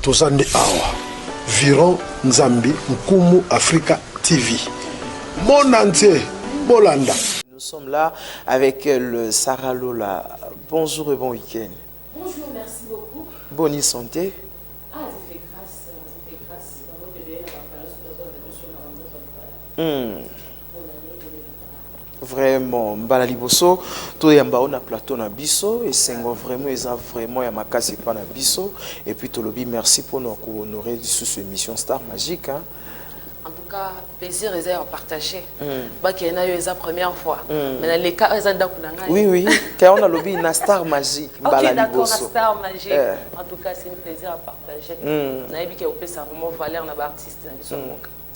tozande awa Viron Nzambi Nkumu Africa TV mon entier Bolanda. Nous sommes là avec le Sarah Lola. Bonjour et bon week-end. Bonjour, merci beaucoup. Bonne santé. Ah, tu fais grâce, tu fais grâce. Vraiment, mbala liboso, to yamba on a plateau na biso et c'est vraiment ya makasi pa na biso et puis to lobi merci pour nous honorer sous cette émission Star Magique hein. En tout cas, plaisir est à partager. Bah qu'il y en a eu la première fois. Mais les cas oui, car on a lobby une Star Magique. Ok, d'accord, la Star Magique. En tout cas, c'est un plaisir à partager. On a vu qu'il y a vraiment valeur dans l'artiste.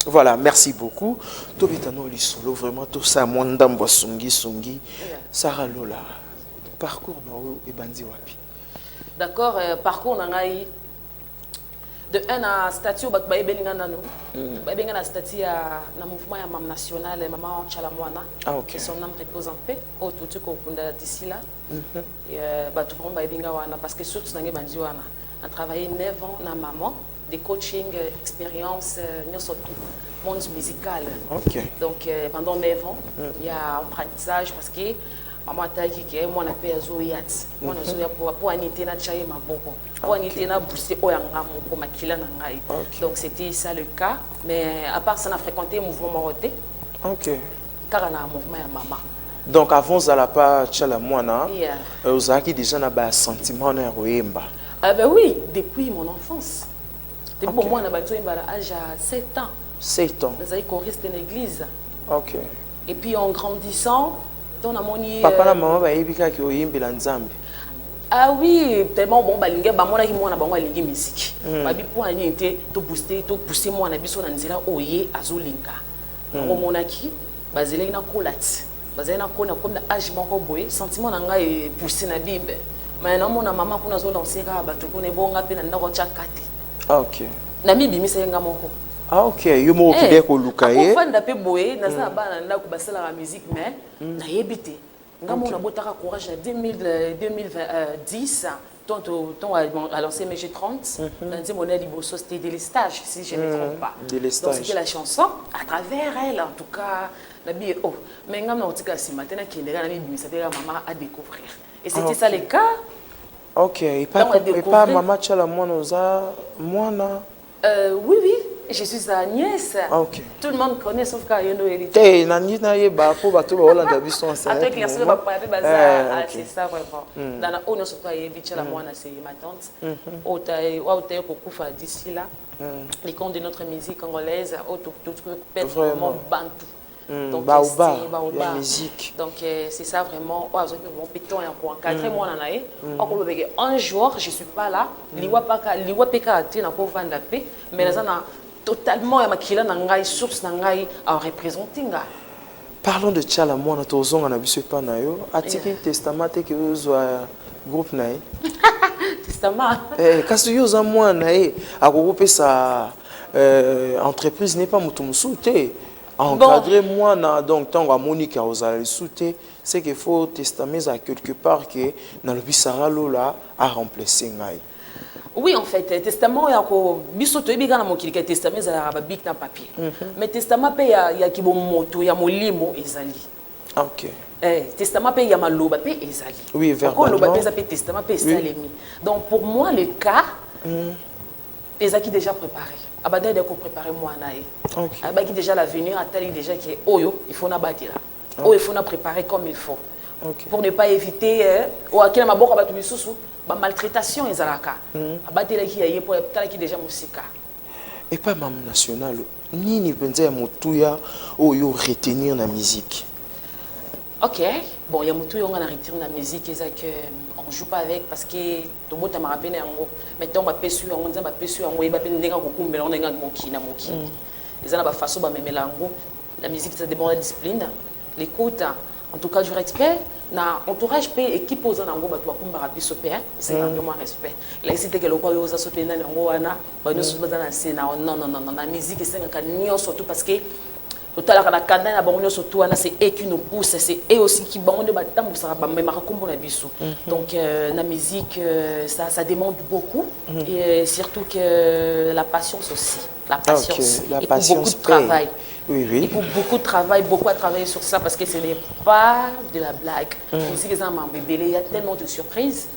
Voilà, merci beaucoup. Tobitano Lisolo, vraiment tout ça, Mondambo Sungi, Sarah Lola. Parcours no et bandi wapi. D'accord, parcours nangai. De un à statut au Bakbaye Belingana nous. Belingana statut à na mouvement ya mam national maman Chalamwana. Ah ok. Son nom repose en paix. Au tout ce qu'on d'ici là. Et bah tout le monde Baye wana parce que surtout nangai bandi wana. A travaillé 9 ans na maman. Des coaching, expériences, surtout monde musical. Okay. Donc pendant 9 ans, il y a apprentissage parce que maman a dit que moi on a payé Zoyat. Moi on a Zoyat pour aniter na chaye maboko. Pour aniter na booster oyanga pour makila na ngai. Donc c'était ça le cas. Mais à part ça, on a fréquenté le mouvement Maroté. Ok. Car on a un mouvement à maman. Donc avant ça la pas chala moana. Vous avez déjà un sentiment na royemba. Ah ben oui, depuis mon enfance. Depuis pour moi, on a l'âge à 7 ans. 7 ans. Nous avons choriste dans l'église. Ok. Et puis en grandissant, on a mon papa et maman va ébika qui oyimbe la nzambe. Ah oui, tellement bon balinga ba mona ki mona bango alingi musique. Ba bi pour ani était to booster to pousser moi na biso na nzela oye azolinga. On mona ki bazele na kolat. Bazele na kona comme na âge moko boye, sentiment na nga e pousser na bimbe. Mais non mona maman kuna zo lancer ka ba to kone bonga pe na ndako cha kati. Ah ok. Na mi bimi se nga moko. Ah ok, yo mo kide ko lukaye. Ko fanda pe boye na sa ba na ndako basala la musique mais na yebite. Nga mo na botaka courage na 2010 ton a lancé MG30 dans des monnaies liboso c'était délestage si je ne me trompe pas. Donc c'était la chanson à travers elle en tout cas na bi oh mais nga na otika si matin na kindera na mi bimi sa maman à découvrir. Et c'était ça le cas. Ok, et pas maman chala moana. Oui, je suis sa nièce. Ok. Tout le monde connaît sauf quand il y a un héritier. C'est ça vraiment. Dans la haute, surtout il y a moana, c'est ma tante. D'ici là, les comptes de notre musique congolaise, tout vraiment bantou. Donc la musique. Donc c'est ça vraiment. Un jour, je suis pas là. Liwa peka na ko vanda pe, mais na totalement ma kila na ngai source na ngai en représentinga. Parlons de Tchala Moana tozonga na biso pa na yo. Atiki testament que zo groupe na ye. Testament. Kasi yo za mwana ye akoko sa entreprise n'est pas mutu musuté. Encadrer moi donc tant que Monique a osé sauter c'est qu'il faut testament à quelque part que dans le Sarah Lola a remplacé ngai. Oui en fait testament ya ko biso to ebika na mokili ka testament za la bik na papier. Mais testament pe ya ki bo moto ya molimo ezali. OK. Testament pe ya maloba pe ezali. Oui, verbalement. Ko loba pe za pe testament pe salemi. Donc pour moi le cas ezaki déjà préparé. Abadé de ko préparer moi naé. OK. Abaki déjà l'avenir attali déjà que oyo il faut na batira. Oh il faut na préparer comme il faut. OK. Pour ne pas éviter ou akina maboko batu bisusu ba maltraitation ezalaka. Abatela ki yaye pour tala ki déjà musika. Et pas mam national nini penza ya mutuya oyo retenir na musique. OK. Bon, il y a mutuya on a retenir na musique c'est que on joue pas avec parce que to bota ma rapene yango. Mettons ba pesu yango nza ba pesu yango e ba pe ndenga ko kumbela on ndenga moki na moki. Ezana ba façon ba memela yango. La musique ça dépend de la discipline, l'écoute, en tout cas du respect. Na entourage pe équipe aux anango ba to kumbara biso pe c'est simplement respect. Là ici te que le quoi oza sope na yango wana ba no soba na scène non la musique c'est ngaka nyo surtout parce que Total la canne na bango surtout c'est eux qui nous poussent, c'est eux aussi qui bango de batam ça ba me marakumbo na biso. Donc la musique ça demande beaucoup et surtout que la patience aussi, la patience. La et patience beaucoup de travail. Oui, oui. Il faut beaucoup de travail, beaucoup à travailler sur ça parce que ce n'est pas de la blague. Ici, les gens il y a tellement de surprises.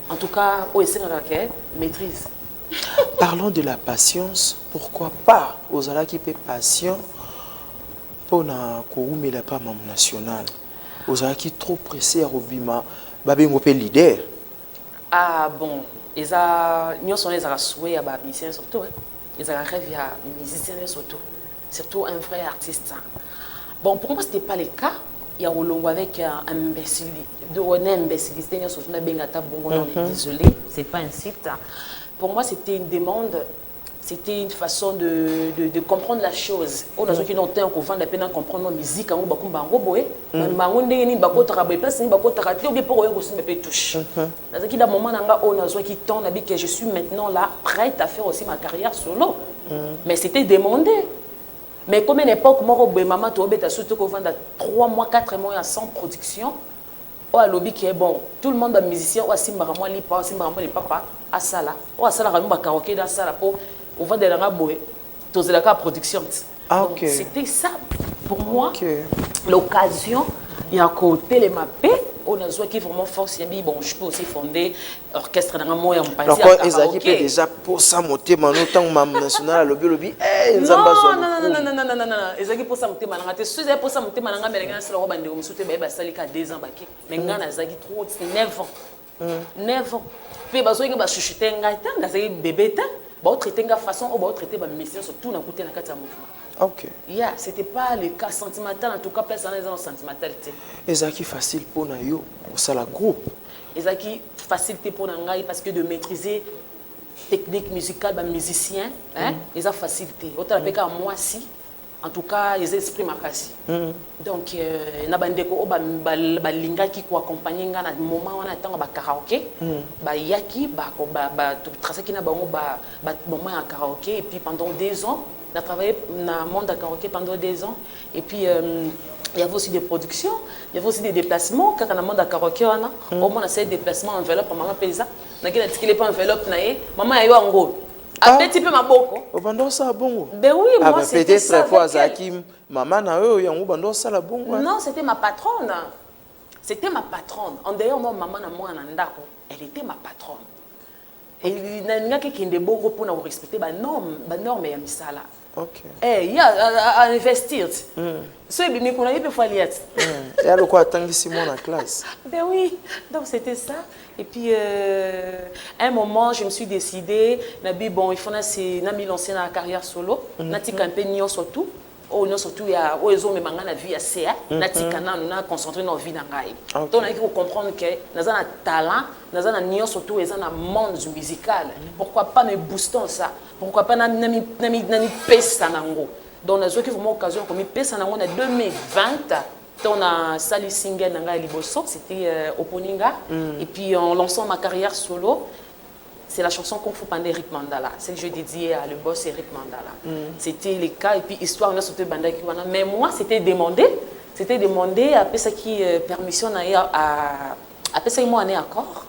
En tout cas, OSN maîtrise. Parlons de la patience. Pourquoi pas aux ala qui paient patient pour na koumela pas mam national. Aux ala qui trop pressé à Robima, babé ngopé leader. Ah bon, ils a nous sommes les arasoués à ba musiciens surtout. Ils a rêvé à musiciens surtout un vrai artiste. Bon, pour moi, ce n'était pas le cas. Il y a un longo avec un imbécilité. Surtout désolé, ce n'est pas un site. Pour moi, c'était une demande, c'était une façon de comprendre la chose. On a ceux qui ont été en couvent de peine à comprendre la musique, on va comprendre boé. On est bako travailler place ni bako travailler ou bien pour aussi me touche. Dans ce qui d'un moment on a ceux qui tournent que je suis maintenant là prête à faire aussi ma carrière solo. Mais c'était demandé. Mais comme à une époque, moi, maman, tu as surtout qu'on vend 3 mois, 4 mois sans production. Ou à lobby qui est bon. Tout le monde est musicien. Ou à Simbaramoi, Lipa, Simbaramoi, les papas, à Sala. Ou à Sala, Ramon, Karaoke, dans Sala, pour vendre des rabots. Tous les cas production. Ok. C'était ça, pour moi, l'occasion. Il y a un côté les mappés. On a joué qui vraiment force. Bon, je peux aussi fonder orchestre dans un mois en passé. Alors, quand ils ont déjà pour ça monter maintenant tant mam national lobby lobby non ezaki pour ça monter malanga te suze pour ça monter malanga melenga sala ko bande ko msute ba sali ka 2 ans baki mais ngana zaki trop c'est 9 ans 9 ans pe bazo ngi ba chuchute ngai tanga zaki bébé ta ba traiter nga façon ou ba traiter ba message surtout na côté na kati ya mouvement. Ok. Yeah, c'était pas le cas sentimental en tout cas place en sentimentalité. Ezaki facile pour na yo au sala groupe. Ezaki facilité pour ngai parce que de maîtriser technique musicale ba musicien hein les a facilité autant avec moi si en tout cas les esprits makasi donc na bandeko o ba linga ki ko accompagner nga na moment wana tanga ba karaoké ba yaki ba tracer ki na bango ba moment à karaoké et puis pendant 2 ans on a travaillé dans le monde à karaoké pendant 2 ans et puis il y avait aussi des productions, il y avait aussi des déplacements. Quand on a demandé à karaoké, au moins on a fait des déplacements enveloppe, maman paye ça. On a dit qu'il n'est pas enveloppe, maman a eu un gros. Après, tu peux ma boko. Au bandon ça bon. Ben oui, moi c'était ça. Peut-être fois Zakim, maman na eux, y a un bandon ça la bon. Non, c'était ma patronne. C'était ma patronne. En d'ailleurs, moi, maman na moi nandako, elle était ma patronne. Et il n'y a qu'un des bons pour nous respecter les normes et les ça là. Ok. Eh, il y a à investir. Ce qui est qu'on a eu parfois lié. Il y a le quoi attendre ici mon en classe. Ben oui, donc c'était ça. Et puis à un moment, je me suis décidée, nabi bon, il faut na lancer dans la carrière solo, nati campagne surtout. Oh non surtout il y a ils ont même la vie assez nati kana on a concentré nos vies dans ngai. Donc on a qu'il faut comprendre que nous avons un talent, nous avons un surtout ils ont un monde musical. Pourquoi pas me boostons ça? Pourquoi pas nami pesa nango. Donc nous avons vraiment occasion comme pesa nango en 2020. On a sali single nanga liboso, c'était Oponinga et puis en lançant ma carrière solo. C'est la chanson Kung Fu Panda Eric Mandala. Celle que je dédiée à le boss Eric Mandala. C'était le cas. Et puis, histoire, on a sauté Banda Kiwana. Mais moi, c'était demandé. C'était demandé à ça qui permission à ça moi, on est accord.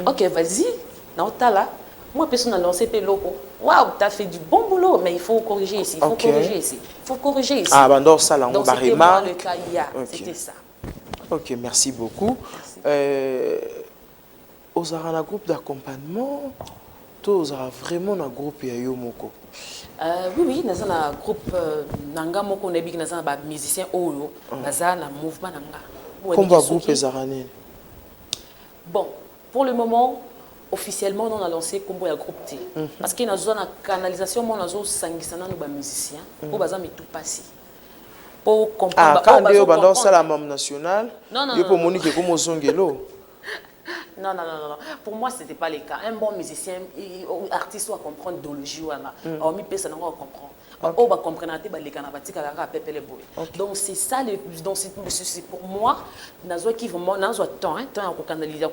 Ok, vas-y. Non, t'as là. Moi, personne n'a lancé tes locaux. Waouh, t'as fait du bon boulot. Mais il faut corriger ici. Il faut corriger ici. Il faut corriger ici. Ah, Bandor Salang, donc, c'était moi le cas. C'était ça. Ok, merci beaucoup. Aux un groupe d'accompagnement, tous vraiment un groupe et Yomoko. Oui, nous avons un groupe Nanga Moko Nebi, nous avons un musicien Oyo, nous avons un mouvement Nanga. Combien de groupes est Bon, pour le moment, officiellement, on a lancé Combo et groupe T. Parce que nous avons une canalisation, nous avons 5 musiciens, pour que tout passe. Pour comprendre. Ah, quand on a lancé la même nationale, il faut moniquer comme au Zongelo. Non. Pour moi, ce n'était pas le cas. Un bon musicien, artiste doit comprendre l'idéologie. On ne peut pas comprendre. On va comprendre donc c'est ça, c'est pour moi, nous avons temps à canaliser, à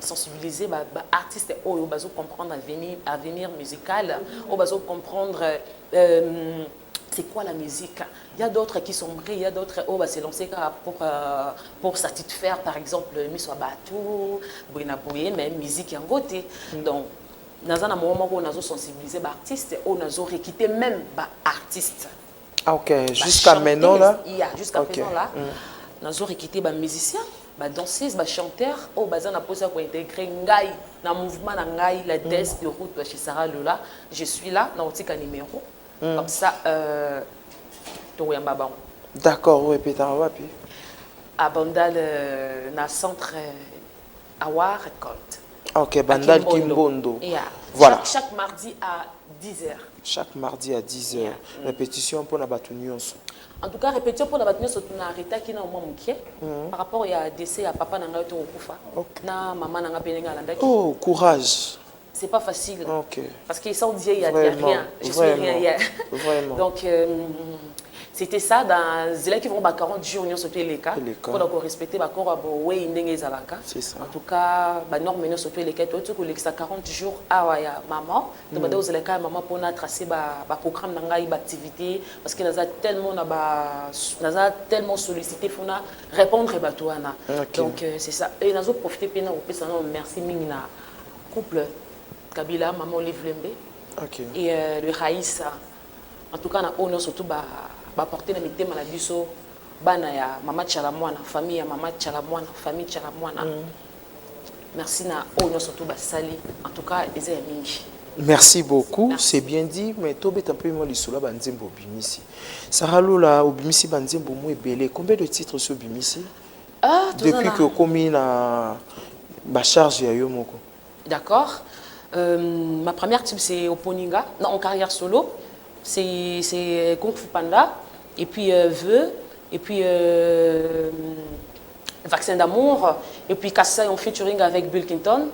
sensibiliser les artistes à comprendre l'avenir musical, à comprendre c'est quoi la musique. Il y a d'autres qui sont vrais, il y a d'autres qui se lancer pour satisfaire, par exemple, Miss Wabatou, mais musique en côté. Donc, dans un moment où on a sensibilisé les artistes, on a requitté même les artistes. Ah, ok, jusqu'à maintenant là? Jusqu'à maintenant là, on a requitté les musiciens, les danseuses, les chanteurs, on a posé pour intégrer Ngaï dans le mouvement Ngaï, la thèse de route chez Sarah Lola. Je suis là, dans le numéro. Comme ça, d'accord, oui, Peter, wapi. À Bandal, dans le centre Awa Récolte. Ok, Bandal Kimbondo. Yeah. Voilà. Chaque mardi à 10h. Chaque mardi à 10h. Yeah. Répétition pour la bâtonnière. En tout cas, répétition pour la bâtonnière, c'est une arrêté qui n'a pas par rapport à décès à papa Nanga Kufa. Na maman Nanga Benenga Landaki. Oh, courage. C'est pas facile. Okay. Parce qu'ils sont dit, il n'y a rien. Je suis rien. Vraiment. Donc, c'était ça dans les qui vont 40 jours, nous sommes les cas. Pour respecter les corps, c'est ça. En tout cas, les normes, nous sommes les cas. Tout le 40 jours à maman. Donc, nous sommes les cas, maman, pour tracer le programme d'activité. Parce que nous avons tellement sollicité pour répondre à tout. Donc, c'est ça. Et nous avons profité pour nous merci Mingina. Couple. Kabila, maman Olive Lembe et le Raïssa. En tout cas, on a surtout porté dans mes thèmes à la biso, banaya, maman Tchalamouana, famille maman Tchalamouana, famille Tchalamouana. Merci na on a surtout sali. En tout cas, les amis. Merci beaucoup, c'est bien dit, mais toi, tu as un peu moins l'issoula banzimbo bimisi. Sarah Lola, au bimisi banzimbo mou belé. Combien de titres sur bimisi? Depuis que commis na charge ya yo moko. D'accord. Ma première type c'est Oponinga, non, en carrière solo, c'est Kung Fu Panda, et puis Vœux, et puis Vaccin d'amour, et puis Kassai en featuring avec Bill Clinton,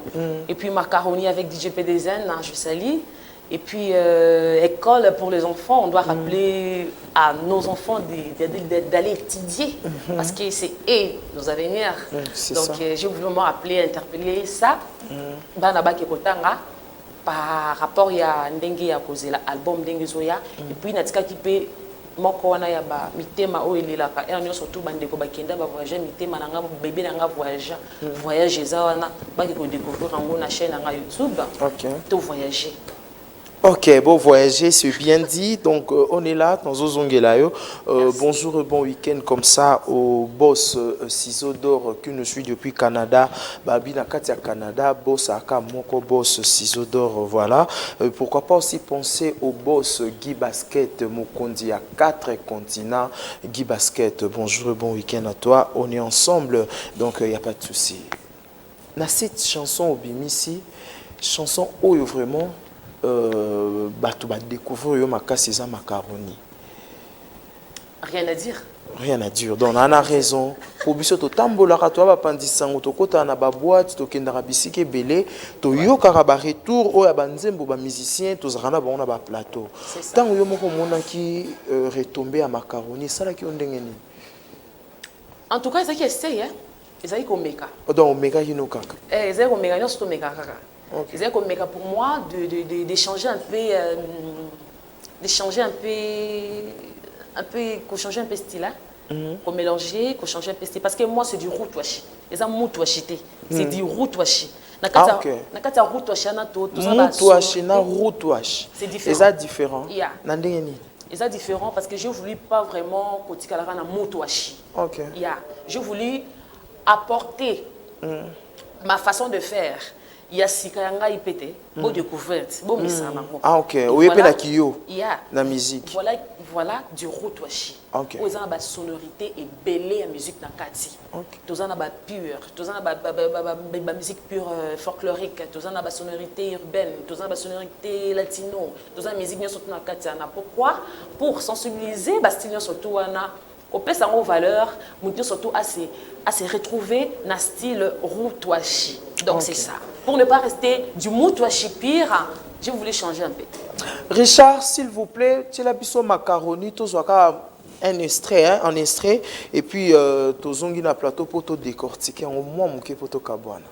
et puis Macaroni avec DJ PDZN, je salue, et puis école pour les enfants, on doit rappeler à nos enfants d'aller étudier, parce que c'est nos avenirs. Donc j'ai voulu vraiment appeler, interpeller ça. Par rapport à Ndenge ya kozela album Ndenge Zoya et puis natika ki pe moko wana ya ba mitema o elelaka et on surtout bandeko bakenda ba voyager mitema nanga bébé nanga voyage za wana ba ki ko découvrir ngo na chaîne nanga YouTube. OK. To voyager. Ok, bon voyager, c'est bien dit. Donc, on est là, dans Ozongelayo. Bonjour et bon week-end comme ça au boss Ciseaux d'Or que je suis depuis Canada. Babina Katia Canada, boss Aka Moko, boss Ciseaux d'Or, voilà. Pourquoi pas aussi penser au boss Guy Basket Mokondi à 4 continents. Guy Basket, bonjour et bon week-end à toi. On est ensemble, donc il n'y a pas de souci. Dans cette chanson au Bimisi, chanson où vraiment. Batou ba découvrir yo makasi za macaroni. Rien à dire. Rien à dire. Donc on a raison. Pour biso to tambola ka to ba pandisango to kota na ba boîte to kendara bisike belé to yo kara ba retour o ya banzembo ba musicien to zana ba on a ba plateau. Tant yo moko mona ki retomber à macaroni ça là qui on ndengeni. En tout cas ça qui essaye hein. Ezali ko meka. Donc omeka hino kaka. Ezali ko meka nyo sto meka kaka. Okay. C'est comme pour moi d'échanger un peu, d'échanger un peu style, pour mélanger, pour changer un peu style. Parce que moi c'est du routwashi, les gens moutwashi, c'est du routwashi. Nakata routwashi na to. Moutwashi na routwashi. C'est différent. C'est différent. Yeah. Nandengeni. C'est différent parce que je voulais pas vraiment kotika la na moutwashi. OK. Yeah. Je voulais apporter ma façon de faire. Il y a Sikayanga Ipete, beau découverte, beau messama. Ah ok, oui, voilà, la musique. Voilà du routwashi. Ok. Vous avez une sonorité et belle la musique na kati. Ok. Vous avez pure, vous avez une musique pure folklorique, vous avez une sonorité urbaine, vous avez une sonorité latino, vous avez une musique surtout na kati. Pourquoi? Pour sensibiliser bastillon surtout wana. Qu'on peut s'en valeur, nous surtout à se retrouver dans le style routwashi. Donc c'est ça. Pour ne pas rester du moutwashi pire, je voulais changer un peu. Richard, s'il vous plaît, tu as la macaroni, tu as un extrait, hein, un extrait, et puis tu as un plateau pour te décortiquer au moins mon pour te cabane.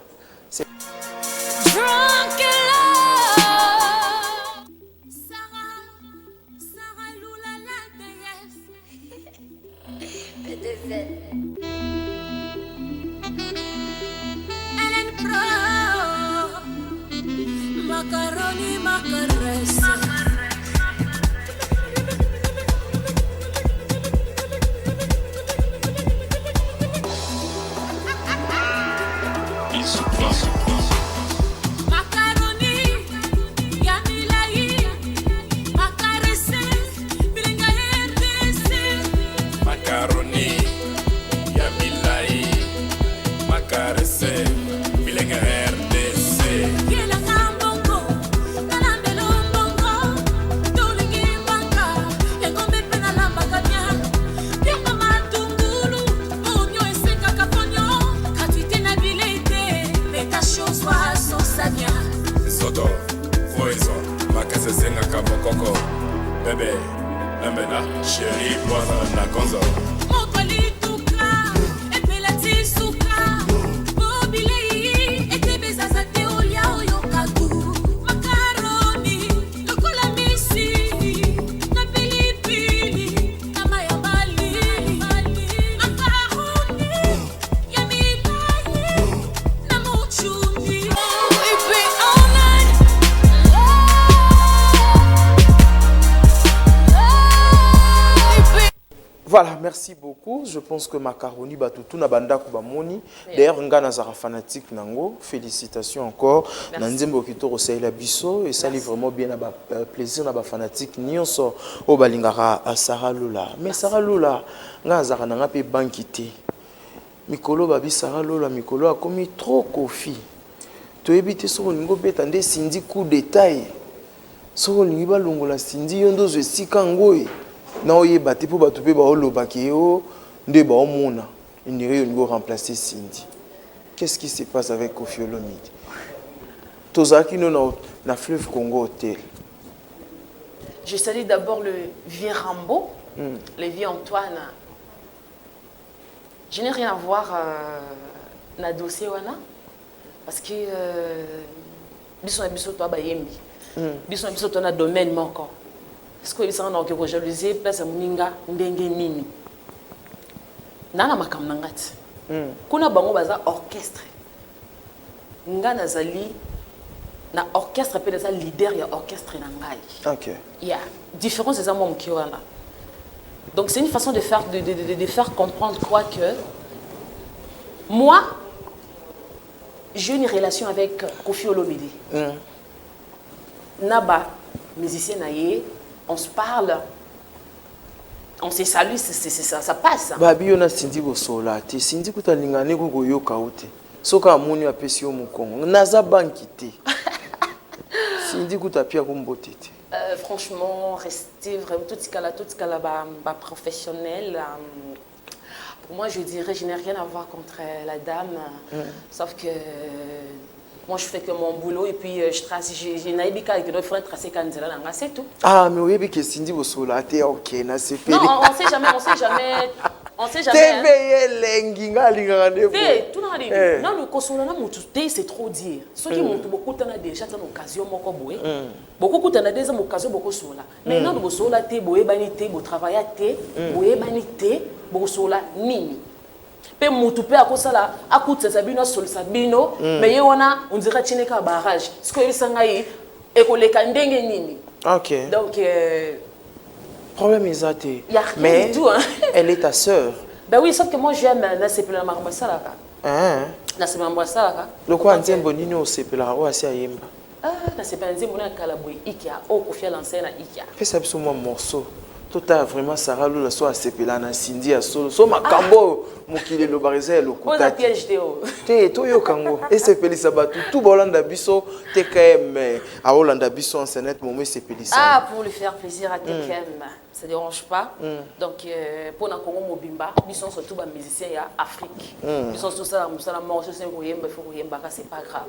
Macaroni, macaresse. Bébé, Nambena, chérie, poisson, na gonzo. Voilà, merci beaucoup. Je pense que Macaroni Batutu na banda kubamoni. D'ailleurs, nga nazara fanatique nango. Félicitations encore. Nanzembo kitoro la biso et ça livre vraiment bien na ba plaisir na ba fanatique nyonso o balingara à Sarah Lola. Mais Sarah Lola nga nazara nanga pe bankité. Mikolo babi Sarah Lola mikolo a commis trop kofi. To ebité so ningo beta nde sindi coup détail. So ningiba longola sindi yondo zo sika ngoyi. Non, il y a des gens qui ont remplacer Cindy. Qu'est-ce qui se passe avec Koffi Olomide? Tozaki no na fleuve Congo Hotel. Je salue d'abord le vieux Rambo, le vieux Antoine. Je n'ai rien à voir na dossier wana parce que biso to ba yembi. Biso to na domaine moko. Est-ce que ils sont en jalousie place à Moninga ndenge nini nana makambo ngati kuna bango baza orchestre nga nazali na orchestre pe za leader ya orchestre na ngai. OK. Il y a différence des amants qui wana. Donc c'est une façon de faire de faire comprendre quoi que moi j'ai une relation avec Koffi Olomide. Naba musicien naie. On se parle, on se salue, ça passe. Babi on a Cindy Bosola, te Cindy kuta lingane ko yoka ute. Soka amuni apesi yo mukongo. Naza bankité. Cindy kuta pia kumbotete. Franchement, rester vraiment tout ce cas là bas professionnel. Pour moi, je dirais, je n'ai rien à voir contre la dame, sauf que moi, je fais que mon boulot et puis je trace. J'ai une habitude avec notre frère tracer quand c'est tout. Ah, mais oui, que Cindy Bosola, t'es OK, na c'est fait. Non, on sait jamais. T'es lenginga lingane. Tout n'a dit. Non, le consola na mututé, c'est trop dire. Ce qui monte beaucoup t'en a déjà une occasion moko boé. Beaucoup t'en a déjà une occasion beaucoup sola. Mais non, le sola té boé banité, bo travailler té, boé banité, bo sola nini. Pe mutu pe akosala akutsa sabino sol sabino mais yona on dirait tineka barrage ce que isanga yi ekoleka ndenge nini. OK. Donc problème exacté. Mais tout, hein. Elle est ta sœur. Ben oui, sauf que moi j'aime la sepela marma salaka. La sepela marma salaka. Le quoi nzembo nini o sepela o asi ayemba. La sepela nzembo na kalabwe ikia o kofia lancer na ikia. Fais ça sur mon morceau. Tota vraiment Sarah Lola so asepela na Cindy ya solo so makambo mokili lo bariza lo kutati. Oza piège teo. Te to yo kango esepelisa batu tout bolanda biso te quand a Holanda biso en scène moment esepelisa. Ah, pour lui faire plaisir à TKM, ça dérange pas. Donc pour na Congo mobimba, biso surtout ba musicien ya Afrique. Biso tout ça musala morceau c'est koyemba faut koyemba c'est pas grave.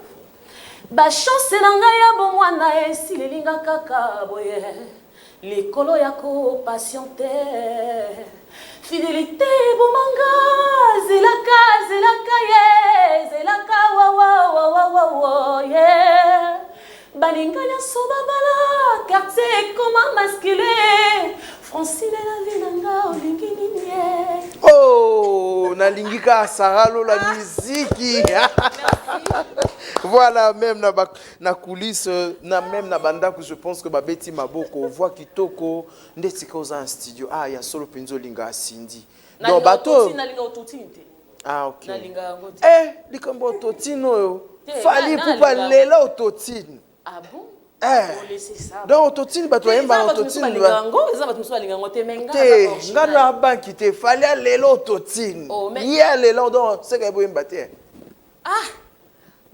Ba chance nanga ya bo mwana esi lelinga kaka boye. L'écolo yako patiente fidélité bomanga zelaka wa yeah balinga ya soba bala quartier comment masculin Francine la vinanga olingi nini. Oh, na lingika Sarah Lola musique. Voilà, même na coulisse, même na banda que je pense que babeti maboko, voix kitoko, ndetika oza en studio. Ah, ya solo penzo linga Cindy. Donc bateau. Ah, ok. Likambo totino yo. Fali poupa lela ototine. Ah bon? Donc ototine bato yemba ototine. Te, ngana banki te fali lela ototine. Ya lela donc c'est que boyemba te. Ah.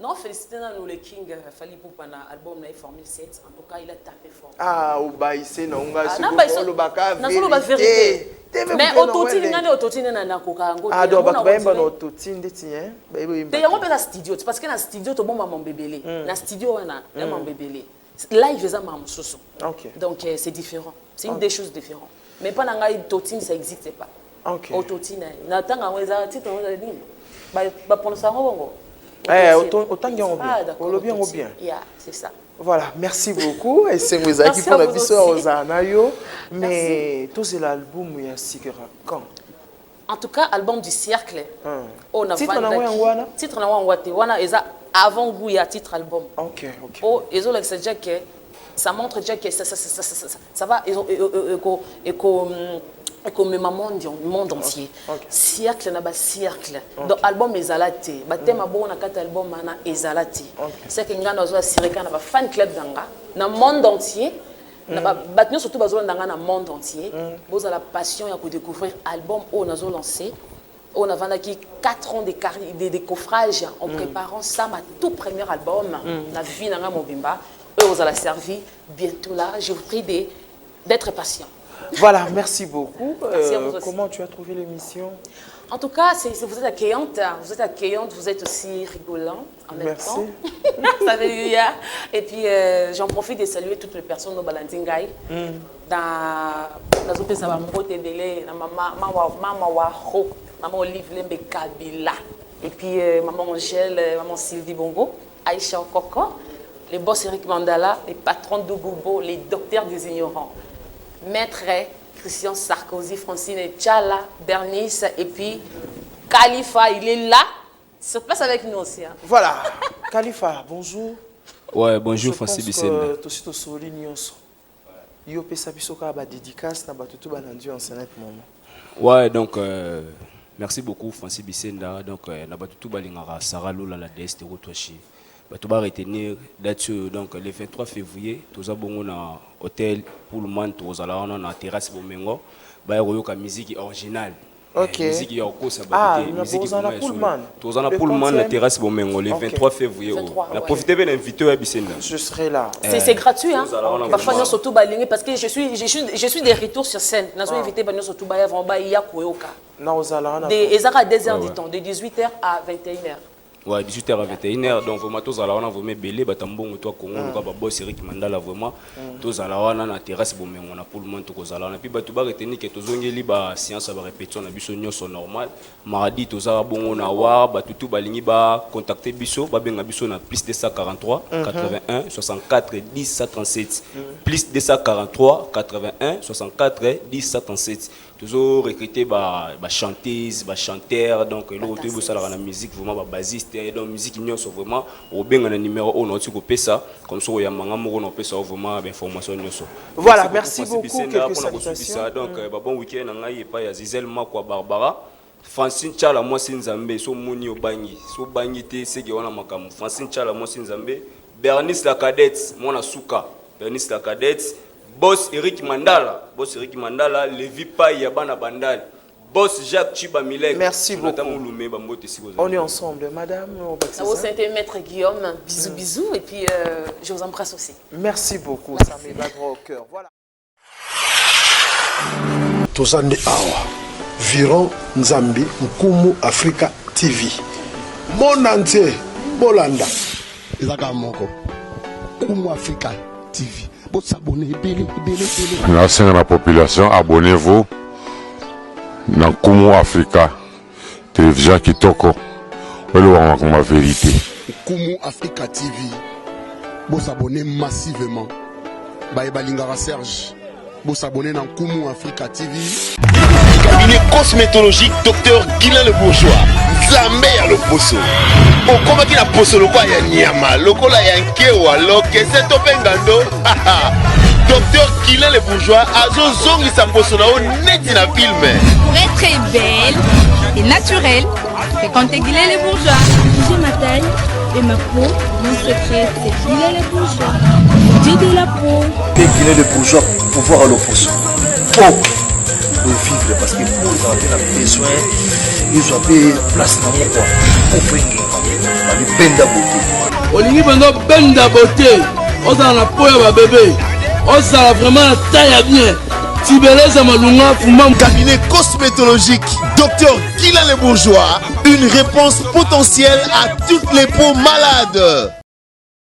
Non, félicité nous le King Fali Poupa na album na Formule 7. En tout cas, il a tapé fort. Ah, obaïsé na unga c'est le baka vérité. Mais autotine ngane autotine na koka ngo. Ah, donc ba yemba na autotine ndeti hein. Ba yemba. Te yango pe na studio, parce que na studio to bomba mambebele. Na studio wana na mambebele. Live eza mamsusu. OK. Donc c'est différent. C'est une des choses différentes. Mais pas na ngai autotine ça existe pas. OK. Autotine na tanga weza titre weza nini? Ba prononcer ngo. Autant bien, on le bien ou bien. C'est ça. Voilà, merci beaucoup. Et c'est vous qui font la bisous aux Anayo. Mais tout c'est l'album il y a Sigara quand. En tout cas, album du cercle. On a titre na wangwate wana eza avant goût il y a titre album. OK. Oh, ils ont déjà que ça montre déjà que ça va comme le monde entier. Cercle na ba cercle. Donc album ezalati. Ba thème bon na kat album na ezalati. C'est que ngana zo asirika na ba fan club danga na monde entier. Na ba tenu surtout bazo danga na monde entier. Boza la passion ya ko découvrir album on a lancé. On a vendu 4 ans de coffrage en préparant ça ma tout premier album na vie na mobimba. Eux vous a servi bientôt là. Je vous prie d'être patient. Voilà, merci beaucoup. Merci à vous aussi. Comment tu as trouvé l'émission? En tout cas, vous êtes accueillante, vous êtes aussi rigolant en même temps. Merci. Et puis, j'en profite de saluer toutes les personnes au Balandingaï. Dans la maman Waro, maman Olive Lembe Kabila, et puis maman Angèle, maman Sylvie Bongo, Aïcha Okoko, les boss Eric Mandala, les patrons de Goubo, les docteurs des ignorants. Maître Christian Sarkozy, Francine Tchala, Bernice et puis Khalifa, il est là. Il se passe avec nous aussi. Hein. Voilà. Khalifa, bonjour. Ouais, bonjour Francis Bissenda. Je pense que souligne yo pesa biso ka ba dédicace na batutu banandi en ce moment. Ouais, donc merci beaucoup Francis Bissenda. Donc na batutu balingara Sarah Lola la DS de Rotoshi. Tu vas retenir là-dessus, donc le 23 février, nous avons un hôtel pour le monde, nous allons dans la terrasse pour Mengo, bah il y a une musique originale. OK. Musique il y a encore ça. Musique pour le monde. Nous allons pour le monde la terrasse pour Mengo le 23 février. On a profité bien d'inviter à Bissenda. Je serai là. C'est gratuit hein. Parfois nous surtout baligner parce que je suis des retours sur scène. Nous avons invité nous surtout bah avant bah il y a Koyoka. Nous allons. Des heures à 2 heures du temps, de 18h à 21h. Ouais, 18h à 21h, donc vraiment tous à la on a belé batambon toi Congo on va boss Eric Mandala vraiment tous à la on a terrasse bon mais on a pour le monde tous à la on puis batu ba retenir que tous ngeli ba séance ba répétition na biso nyonso normal mardi tous à bon on a wa batutu balingi ba contacter biso ba benga biso na plus 243 81 64 10 137 plus 243 81 64 10 137 toujours recruter ba chanteuse ba chanteur donc le retour ça la musique vraiment ba basiste donc musique union sont vraiment au bien un numéro on a aussi coupé ça comme ça il y a manga moko on peut ça vraiment information nyonso. Voilà, merci beaucoup quelques salutations. Donc bon week-end na ngai pa ya Zizel Makwa Barbara Francine Tchala moi Sinzambe so moni obangi so bangi te c'est que on a makamu Francine Tchala moi Sinzambe Bernice la cadette mona suka Bernice la cadette boss Eric Mandala Levi Pai ya bana bandal boss Jacques Chiba Milek. Merci beaucoup. On est ensemble, madame. C'était maître Guillaume. Bisous. Et puis, je vous embrasse aussi. Merci beaucoup. Ça me va droit au cœur. Voilà. Tozande Awa. Viron Nzambi Nkumu Africa TV. Mon entier. Bolanda. Ezaka moko. Nkumu Africa TV. Vous s'abonnez. Merci à la population. Abonnez-vous. Dans Nkumu Africa télévision kitoko wele ma vérité. Nkumu Africa TV vous abonnez massivement ba Balingara Serge vous abonnez dans Nkumu Africa TV. Cabinet cosmétologique Dr Guilain le Bourgeois Nzambe ya loposo. Okomaki na poso lokola ya nyama, lokola ya nkewa, lokese to pengando. Docteur Kylian Le Bourgeois azo zongi sa poso na o neti na film. Pour être belle et naturelle, fréquentez Kylian Le Bourgeois. J'ai ma taille et ma peau. Mon secret, c'est Kylian Le Bourgeois. J'ai de la peau. Et Kylian Le Bourgeois pour voir l'opposition. Oh, pour vivre parce que pour avoir besoin, ils ont fait place dans mon corps. Pour faire une benda beauté. Olingi benda benda beauté. On a la peau à bébé. On a vraiment la taille bien. Tibeleza malunga fumam. Cabinet cosmétologique Docteur Kylian Le Bourgeois. Une réponse potentielle à toutes les peaux malades.